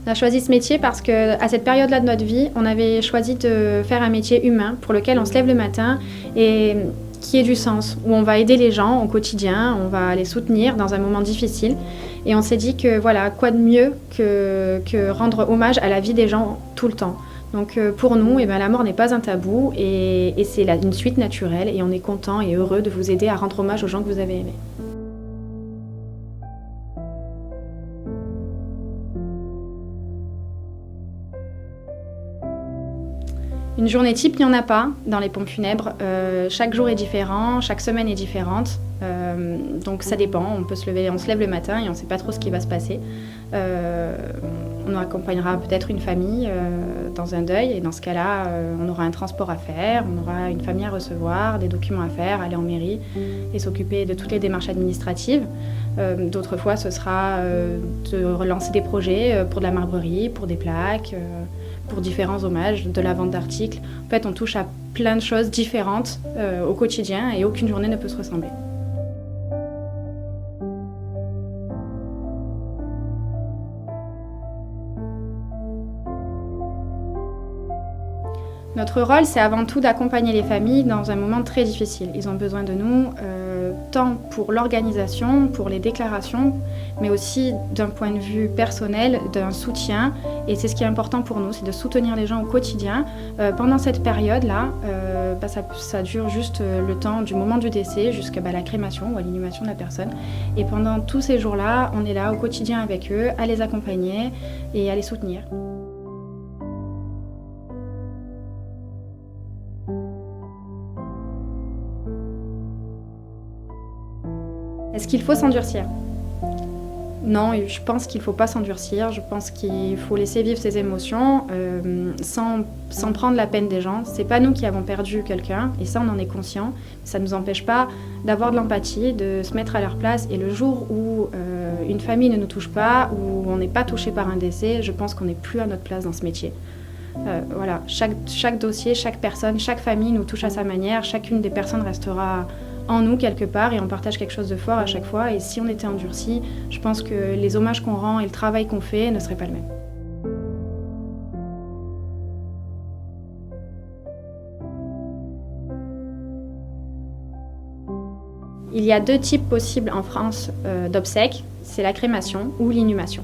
On a choisi ce métier parce qu'à cette période-là de notre vie, on avait choisi de faire un métier humain pour lequel on se lève le matin et qui ait du sens, où on va aider les gens au quotidien, on va les soutenir dans un moment difficile. Et on s'est dit que voilà, quoi de mieux que rendre hommage à la vie des gens tout le temps. Donc pour nous, la mort n'est pas un tabou et c'est une suite naturelle et on est content et heureux de vous aider à rendre hommage aux gens que vous avez aimés. Une journée type, il n'y en a pas dans les pompes funèbres. Chaque jour est différent, chaque semaine est différente. Donc ça dépend, on se lève le matin et on ne sait pas trop ce qui va se passer. On accompagnera peut-être une famille dans un deuil et dans ce cas-là, on aura un transport à faire, on aura une famille à recevoir, des documents à faire, aller en mairie et s'occuper de toutes les démarches administratives. D'autres fois, ce sera de relancer des projets pour de la marbrerie, pour des plaques, pour différents hommages, de la vente d'articles. En fait, on touche à plein de choses différentes au quotidien et aucune journée ne peut se ressembler. Notre rôle, c'est avant tout d'accompagner les familles dans un moment très difficile. Ils ont besoin de nous, tant pour l'organisation, pour les déclarations, mais aussi d'un point de vue personnel, d'un soutien. Et c'est ce qui est important pour nous, c'est de soutenir les gens au quotidien. Pendant cette période-là, ça dure juste le temps du moment du décès jusqu'à la crémation ou à l'inhumation de la personne. Et pendant tous ces jours-là, on est là au quotidien avec eux, à les accompagner et à les soutenir. Est-ce qu'il faut s'endurcir ? Non, je pense qu'il ne faut pas s'endurcir. Je pense qu'il faut laisser vivre ses émotions sans prendre la peine des gens. Ce n'est pas nous qui avons perdu quelqu'un, et ça, on en est conscient. Ça ne nous empêche pas d'avoir de l'empathie, de se mettre à leur place. Et le jour où une famille ne nous touche pas, où on n'est pas touché par un décès, je pense qu'on n'est plus à notre place dans ce métier. Voilà, chaque dossier, chaque personne, chaque famille nous touche à sa manière. Chacune des personnes restera en nous quelque part et on partage quelque chose de fort à chaque fois. Et si on était endurci, je pense que les hommages qu'on rend et le travail qu'on fait ne seraient pas le même. Il y a 2 types possibles en France d'obsèques, c'est la crémation ou l'inhumation.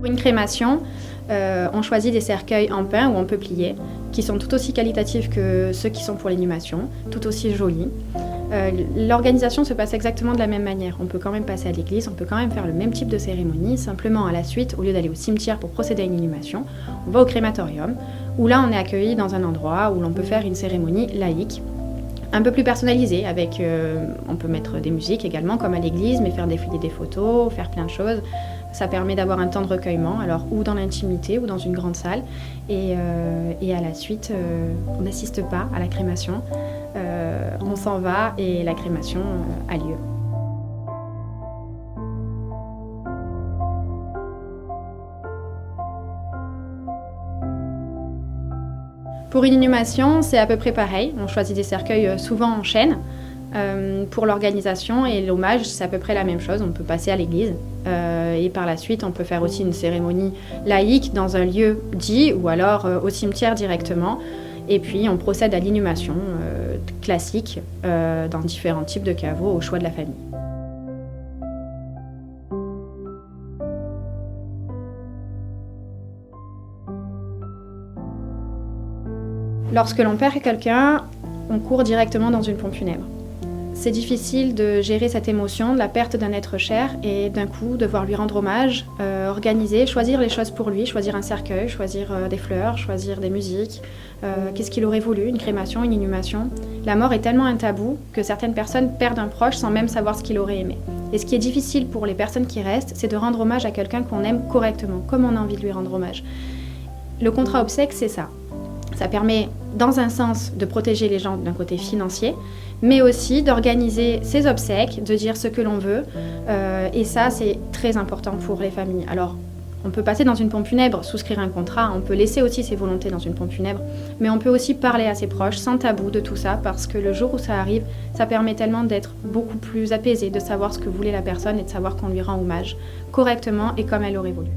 Pour une crémation, on choisit des cercueils en pin ou en peuplier qui sont tout aussi qualitatifs que ceux qui sont pour l'inhumation, tout aussi jolis. L'organisation se passe exactement de la même manière. On peut quand même passer à l'église, on peut quand même faire le même type de cérémonie, simplement à la suite, au lieu d'aller au cimetière pour procéder à une inhumation, on va au crématorium, où là on est accueilli dans un endroit où l'on peut faire une cérémonie laïque, un peu plus personnalisée, avec, on peut mettre des musiques également comme à l'église, mais faire défiler des photos, faire plein de choses. Ça permet d'avoir un temps de recueillement, alors ou dans l'intimité ou dans une grande salle. Et à la suite, on n'assiste pas à la crémation. On s'en va et la crémation a lieu. Pour une inhumation, c'est à peu près pareil. On choisit des cercueils souvent en chaîne. Pour l'organisation et l'hommage, c'est à peu près la même chose. On peut passer à l'église et par la suite, on peut faire aussi une cérémonie laïque dans un lieu dit ou alors au cimetière directement. Et puis, on procède à l'inhumation classique dans différents types de caveaux au choix de la famille. Lorsque l'on perd quelqu'un, on court directement dans une pompe funèbre. C'est difficile de gérer cette émotion de la perte d'un être cher et d'un coup devoir lui rendre hommage, organiser, choisir les choses pour lui, choisir un cercueil, choisir des fleurs, choisir des musiques. Qu'est-ce qu'il aurait voulu, une crémation, une inhumation. La mort est tellement un tabou que certaines personnes perdent un proche sans même savoir ce qu'il aurait aimé. Et ce qui est difficile pour les personnes qui restent, c'est de rendre hommage à quelqu'un qu'on aime correctement, comme on a envie de lui rendre hommage. Le contrat obsèque, c'est ça. Ça permet, dans un sens, de protéger les gens d'un côté financier, mais aussi d'organiser ses obsèques, de dire ce que l'on veut. Et ça, c'est très important pour les familles. Alors, On peut passer dans une pompe funèbre, souscrire un contrat, on peut laisser aussi ses volontés dans une pompe funèbre, mais on peut aussi parler à ses proches sans tabou de tout ça, parce que le jour où ça arrive, ça permet tellement d'être beaucoup plus apaisé, de savoir ce que voulait la personne et de savoir qu'on lui rend hommage correctement et comme elle aurait voulu.